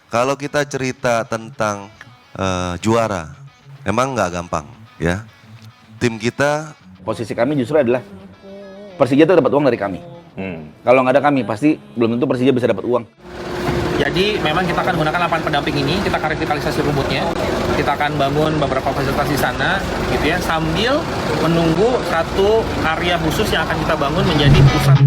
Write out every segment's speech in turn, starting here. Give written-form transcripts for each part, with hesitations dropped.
Kalau kita cerita tentang juara, memang nggak gampang ya. Tim kita, Posisi kami justru adalah Persija itu dapat uang dari kami. Kalau nggak ada kami, pasti belum tentu Persija bisa dapat uang. Jadi memang kita akan menggunakan lapangan pendamping ini, kita akan revitalisasi rumputnya, kita akan bangun beberapa fasilitas di sana, gitu ya, sambil menunggu satu area khusus yang akan kita bangun menjadi pusat.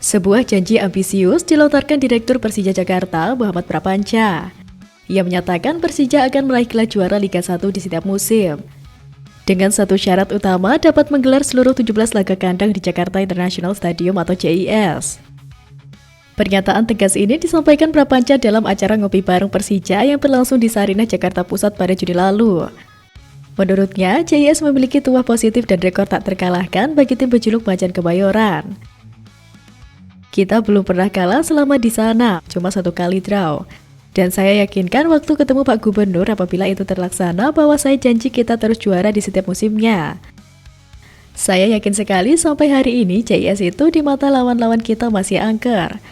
Sebuah janji ambisius dilontarkan Direktur Persija Jakarta, Muhammad Prapanca. Ia menyatakan Persija akan meraih gelar juara Liga 1 di setiap musim. Dengan satu syarat utama dapat menggelar seluruh 17 laga kandang di Jakarta International Stadium atau JIS. Pernyataan tegas ini disampaikan Prapanca dalam acara Ngopi Bareng Persija yang berlangsung di Sarinah, Jakarta Pusat pada Juni lalu. Menurutnya, JIS memiliki tuah positif dan rekor tak terkalahkan bagi tim berjuluk Macan Kemayoran. Kita belum pernah kalah selama di sana, cuma 1 kali draw. Dan saya yakinkan waktu ketemu Pak Gubernur apabila itu terlaksana bahwa saya janji kita terus juara di setiap musimnya. Saya yakin sekali sampai hari ini JIS itu di mata lawan-lawan kita masih angker.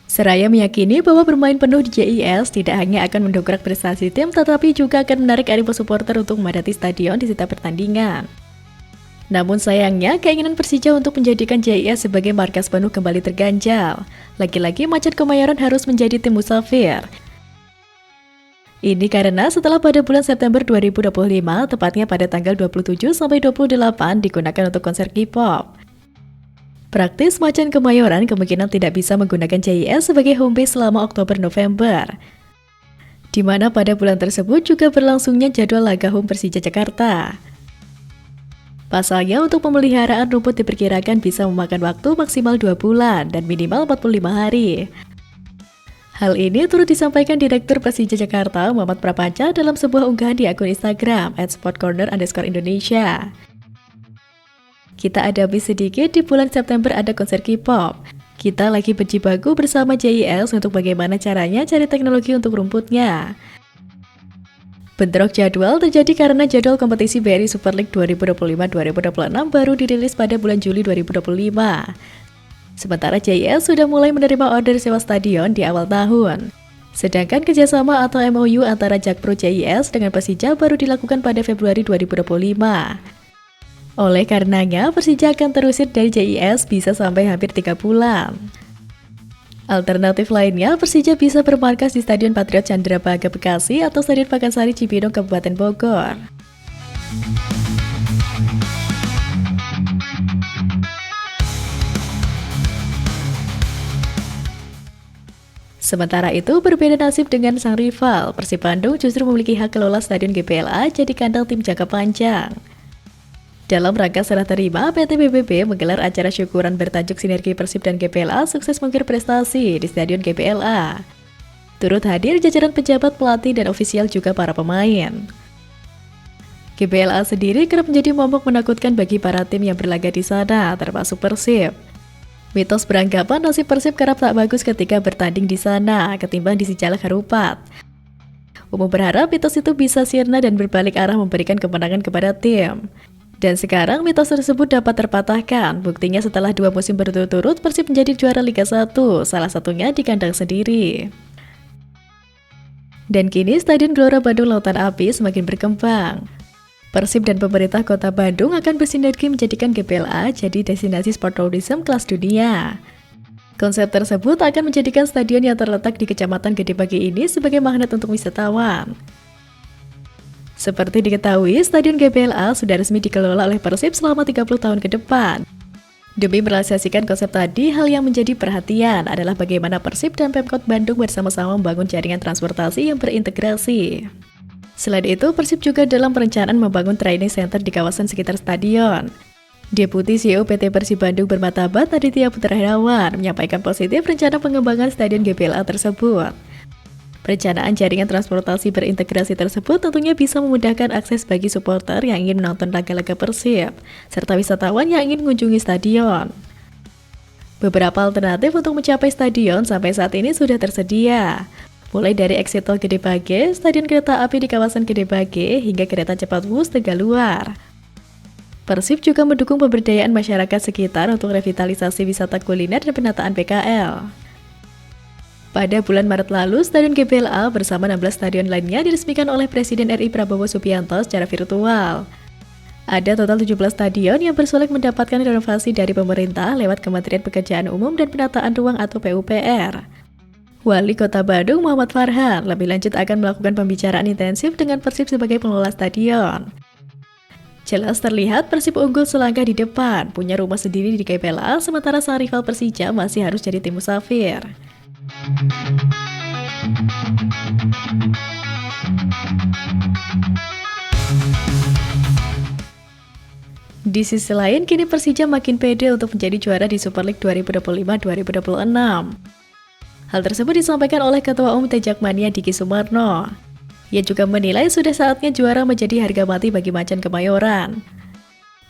Seraya meyakini bahwa bermain penuh di JIS tidak hanya akan mendongkrak prestasi tim tetapi juga akan menarik animo supporter untuk memadati stadion di setiap pertandingan. Namun sayangnya, keinginan Persija untuk menjadikan JIS sebagai markas penuh kembali terganjal. Lagi-lagi Macan Kemayoran harus menjadi tim musafir. Ini karena setelah pada bulan September 2025, tepatnya pada tanggal 27 sampai 28 digunakan untuk konser K-pop. Praktis Macan Kemayoran kemungkinan tidak bisa menggunakan JIS sebagai home base selama Oktober-November. Di mana pada bulan tersebut juga berlangsungnya jadwal laga home Persija Jakarta. Pasalnya untuk pemeliharaan rumput diperkirakan bisa memakan waktu maksimal 2 bulan dan minimal 45 hari. Hal ini turut disampaikan Direktur Persija Jakarta Muhammad Prapanca dalam sebuah unggahan di akun Instagram @sportcorner_Indonesia. Kita ada bis sedikit, di bulan September ada konser K-pop. Kita lagi berjibaku bersama JIS untuk bagaimana caranya cari teknologi untuk rumputnya. Bentrok jadwal terjadi karena jadwal kompetisi BRI Super League 2025-2026 baru dirilis pada bulan Juli 2025. Sementara JIS sudah mulai menerima order sewa stadion di awal tahun. Sedangkan kerjasama atau MOU antara Jakpro JIS dengan Persija baru dilakukan pada Februari 2025. Oleh karenanya, Persija akan terusir dari JIS bisa sampai hampir 3 bulan. Alternatif lainnya, Persija bisa bermarkas di Stadion Patriot Candrabaga Bekasi atau Stadion Pakansari Cibinong Kabupaten Bogor. Sementara itu, berbeda nasib dengan sang rival, Persib Bandung justru memiliki hak kelola Stadion GBLA jadi kandang tim jangka panjang. Dalam rangka serah terima, PT BBB menggelar acara syukuran bertajuk Sinergi Persib dan GBLA sukses mengukir prestasi di Stadion GBLA. Turut hadir jajaran pejabat, pelatih, dan ofisial juga para pemain. GBLA sendiri kerap menjadi momok menakutkan bagi para tim yang berlaga di sana, termasuk Persib. Mitos beranggapan nasib Persib kerap tak bagus ketika bertanding di sana, ketimbang di Sijalak Harupat. Umum berharap mitos itu bisa sirna dan berbalik arah memberikan kemenangan kepada tim. Dan sekarang mitos tersebut dapat terpatahkan. Buktinya setelah 2 musim berturut-turut Persib menjadi juara Liga 1, salah satunya di kandang sendiri. Dan kini Stadion Gelora Bandung Lautan Api semakin berkembang. Persib dan pemerintah Kota Bandung akan bersinergi menjadikan GBLA jadi destinasi sport tourism kelas dunia. Konsep tersebut akan menjadikan stadion yang terletak di Kecamatan Gedebagi ini sebagai magnet untuk wisatawan. Seperti diketahui, Stadion GBLA sudah resmi dikelola oleh Persib selama 30 tahun ke depan. Demi merealisasikan konsep tadi, hal yang menjadi perhatian adalah bagaimana Persib dan Pemkot Bandung bersama-sama membangun jaringan transportasi yang berintegrasi. Selain itu, Persib juga dalam perencanaan membangun training center di kawasan sekitar stadion. Deputi CEO PT Persib Bandung Bermartabat Aditya Putra Herawan menyampaikan positif rencana pengembangan Stadion GBLA tersebut. Perencanaan jaringan transportasi berintegrasi tersebut tentunya bisa memudahkan akses bagi supporter yang ingin menonton laga-laga Persib, serta wisatawan yang ingin mengunjungi stadion. Beberapa alternatif untuk mencapai stadion sampai saat ini sudah tersedia. mulai dari exit tol Gede Bage, stadion kereta api di kawasan Gede Bage, hingga kereta cepat Wus Tegaluar. Persib juga mendukung pemberdayaan masyarakat sekitar untuk revitalisasi wisata kuliner dan penataan PKL. Pada bulan Maret lalu, Stadion GBLA bersama 16 stadion lainnya diresmikan oleh Presiden RI Prabowo Subianto secara virtual. Ada total 17 stadion yang bersolek mendapatkan renovasi dari pemerintah lewat Kementerian Pekerjaan Umum dan Penataan Ruang atau PUPR. Wali Kota Bandung Muhammad Farhan lebih lanjut akan melakukan pembicaraan intensif dengan Persib sebagai pengelola stadion. Jelas terlihat Persib unggul selangkah di depan, punya rumah sendiri di GBLA, sementara sang rival Persija masih harus jadi tim musafir. Di sisi lain, kini Persija makin pede untuk menjadi juara di Super League 2025-2026. Hal tersebut disampaikan oleh Ketua Umum Jakmania Diki Sumarno. Ia juga menilai sudah saatnya juara menjadi harga mati bagi Macan Kemayoran.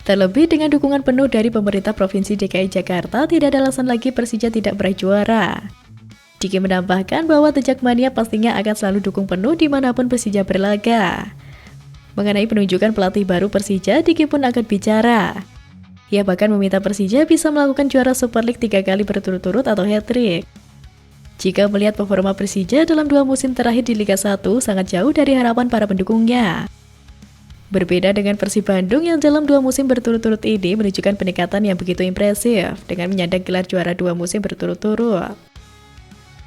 Terlebih dengan dukungan penuh dari pemerintah Provinsi DKI Jakarta, tidak ada alasan lagi Persija tidak meraih juara. Diki menambahkan bahwa Jakmania pastinya akan selalu dukung penuh dimanapun Persija berlaga. Mengenai penunjukan pelatih baru Persija, Diki pun akan bicara. Ia bahkan meminta Persija bisa melakukan juara Super League 3 kali berturut-turut atau hat-trick. Jika melihat performa Persija dalam 2 musim terakhir di Liga 1 sangat jauh dari harapan para pendukungnya. Berbeda dengan Persib Bandung yang dalam 2 musim berturut-turut ini menunjukkan peningkatan yang begitu impresif dengan menyandang gelar juara 2 musim berturut-turut.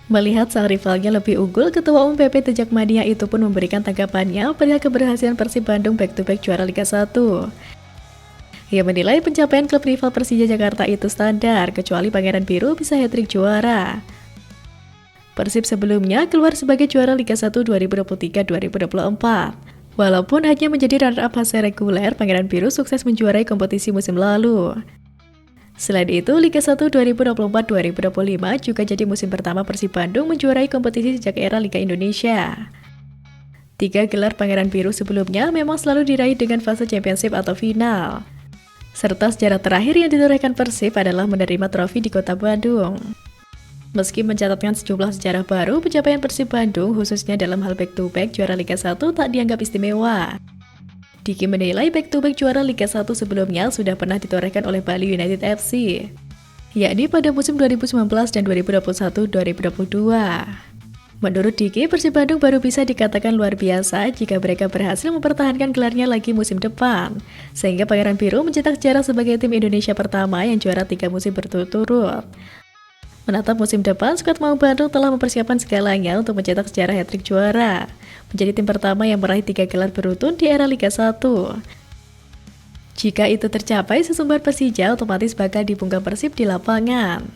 Melihat sang rivalnya lebih unggul, Ketua Umum PP Jakmania itu pun memberikan tanggapannya perihal keberhasilan Persib Bandung back-to-back juara Liga 1. Ia menilai pencapaian klub rival Persija Jakarta itu standar, kecuali Pangeran Biru bisa hat-trick juara. Persib sebelumnya keluar sebagai juara Liga 1 2023-2024. Walaupun hanya menjadi runner-up fase reguler, Pangeran Biru sukses menjuarai kompetisi musim lalu. Selain itu, Liga 1 2024-2025 juga jadi musim pertama Persib Bandung menjuarai kompetisi sejak era Liga Indonesia. 3 gelar Pangeran Biru sebelumnya memang selalu diraih dengan fase championship atau final. Serta sejarah terakhir yang ditorehkan Persib adalah menerima trofi di Kota Bandung. Meski mencatatkan sejumlah sejarah baru, pencapaian Persib Bandung khususnya dalam hal back-to-back juara Liga 1 tak dianggap istimewa. Diki menilai back-to-back juara Liga 1 sebelumnya sudah pernah ditorehkan oleh Bali United FC, yakni pada musim 2019 dan 2021-2022. Menurut Diki, Persib Bandung baru bisa dikatakan luar biasa jika mereka berhasil mempertahankan gelarnya lagi musim depan, sehingga Pangeran Biru mencetak sejarah sebagai tim Indonesia pertama yang juara 3 musim berturut-turut. Menatap musim depan, skuad Maung Bandung telah mempersiapkan segalanya untuk mencetak sejarah hat-trick juara, menjadi tim pertama yang meraih 3 gelar beruntun di era Liga 1. Jika itu tercapai, sesumbar Persija otomatis bakal dibungkam Persib di lapangan.